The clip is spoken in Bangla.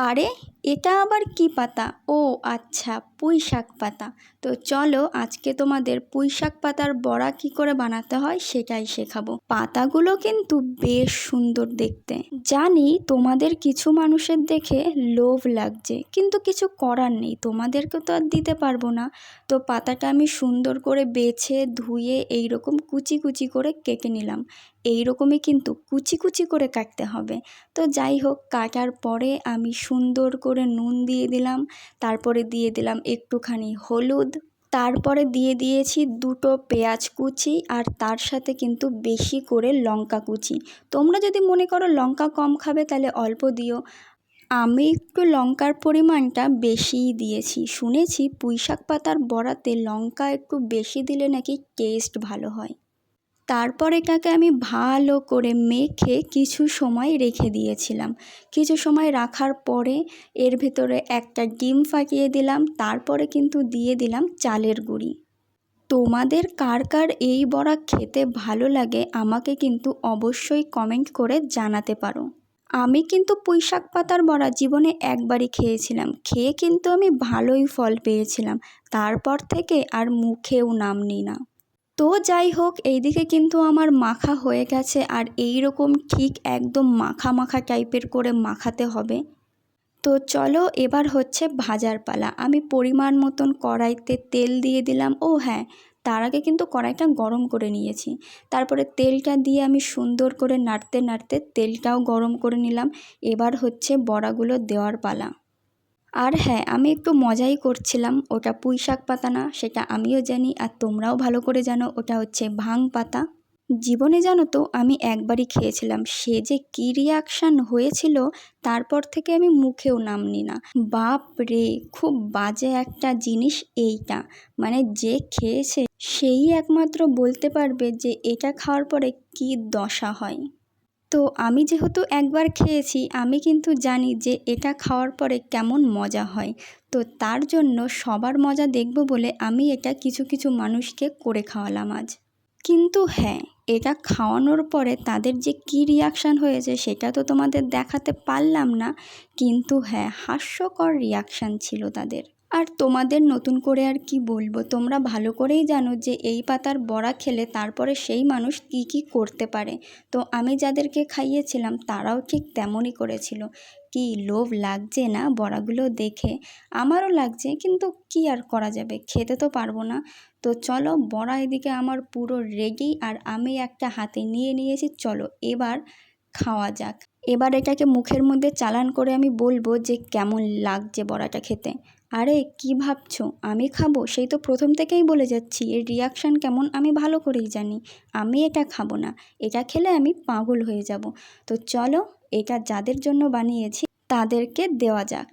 আরে এটা আবার কি পাতা? ও আচ্ছা, পুঁই শাক পাতা। তো চলো আজকে তোমাদের পুঁই শাক পাতার বড়া কি করে বানাতে হয় সেটাই শেখাবো। পাতাগুলো কিন্তু বেশ সুন্দর দেখতে। জানি তোমাদের কিছু মানুষের দেখে লোভ লাগছে, কিন্তু কিছু করার নেই, তোমাদেরকে তো আর দিতে পারবো না। তো পাতাটা আমি সুন্দর করে বেছে ধুয়ে এইরকম কুচি কুচি করে কেটে নিলাম। এইরকমই কিন্তু কুচি কুচি করে কাটতে হবে। তো যাই হোক, কাটার পরে আমি সুন্দর করে নুন দিয়ে দিলাম, তারপরে দিয়ে দিলাম একটুখানি হলুদ, তারপরে দিয়ে দিয়েছি দুটো পেঁয়াজ কুচি, আর তার সাথে কিন্তু বেশি করে লঙ্কা কুচি। তোমরা যদি মনে করো লঙ্কা কম খাবে তাহলে অল্প দিও। আমি একটু লঙ্কার পরিমাণটা বেশিই দিয়েছি। শুনেছি পুঁই শাক পাতার বড়াতে লঙ্কা একটু বেশি দিলে নাকি টেস্ট ভালো হয়। তারপর এটাকে আমি ভালো করে মেখে কিছু সময় রেখে দিয়েছিলাম। কিছু সময় রাখার পরে এর ভেতরে একটা ডিম ফাটিয়ে দিলাম, তারপরে কিন্তু দিয়ে দিলাম চালের গুঁড়ি। তোমাদের কার কার এই বড়া খেতে ভালো লাগে আমাকে কিন্তু অবশ্যই কমেন্ট করে জানাতে পারো। আমি কিন্তু পুঁই শাক পাতার বড়া জীবনে একবারই খেয়েছিলাম, খেয়ে কিন্তু আমি ভালোই ফল পেয়েছিলাম। তারপর থেকে আর মুখেও নামনি না। তো যাই হোক, এইদিকে কিন্তু আমার মাখা হয়ে গেছে, আর এই রকম ঠিক একদম মাখা মাখা টাইপের করে মাখাতে হবে। তো চলো এবার হচ্ছে ভাজার পালা। আমি পরিমাণ মতন কড়াইতে তেল দিয়ে দিলাম। ও হ্যাঁ, তার আগে কিন্তু কড়াইটা গরম করে নিয়েছি। তারপরে তেলটা দিয়ে আমি সুন্দর করে নাড়তে নাড়তে তেলটাও গরম করে নিলাম। এবার হচ্ছে বড়াগুলো দেওয়ার পালা। আর হ্যাঁ, আমি একটু মজাই করছিলাম, ওটা পুঁই শাক পাতা না, সেটা আমিও জানি আর তোমরাও ভালো করে জানো, ওটা হচ্ছে ভাং পাতা। জীবনে জানো তো আমি একবারই খেয়েছিলাম, সে যে কী রিয়াকশান হয়েছিল, তারপর থেকে আমি মুখেও নামনি না। বাপ রে, খুব বাজে একটা জিনিস এইটা। মানে যে খেয়েছে সেই একমাত্র বলতে পারবে যে এটা খাওয়ার পরে কী দশা হয়। তো আমি যেহেতু একবার খেয়েছি, আমি কিন্তু জানি যে এটা খাওয়ার পরে কেমন মজা হয়। তো তার জন্য সবার মজা দেখব বলে আমি এটা কিছু কিছু মানুষকে করে খাওয়ালাম আজ। কিন্তু হ্যাঁ, এটা খাওয়ানোর পরে তাদের যে কী রিয়াকশান হয়েছে সেটা তো তোমাদের দেখাতে পারলাম না, কিন্তু হ্যাঁ, হাস্যকর রিয়াকশান ছিল তাদের। আর তোমাদের নতুন করে আর কি বলবো, তোমরা ভালো করেই জানো যে এই পাতার বড়া খেলে তারপরে সেই মানুষ কী কী করতে পারে। তো আমি যাদেরকে খাইয়েছিলাম তারাও ঠিক তেমনই করেছিল। কি লোভ লাগছে না বড়াগুলো দেখে? আমারও লাগছে, কিন্তু কি আর করা যাবে, খেতে তো পারবো না। তো চলো, বড়া এদিকে আমার পুরো রেডি, আর আমি একটা হাতে নিয়ে নিয়েছি। চলো এবার খাওয়া যাক। এবার এটাকে মুখের মধ্যে চালান করে আমি বলবো যে কেমন লাগছে বড়াটা খেতে। আরে কি ভাবছো আমি খাবো? সেই তো প্রথম থেকেই বলে যাচ্ছি, এর রিয়াকশান কেমন আমি ভালো করেই জানি। আমি এটা খাবো না, এটা খেলে আমি পাগল হয়ে যাব। তো চলো, এটা যাদের জন্য বানিয়েছি তাদেরকে দেওয়া যাক।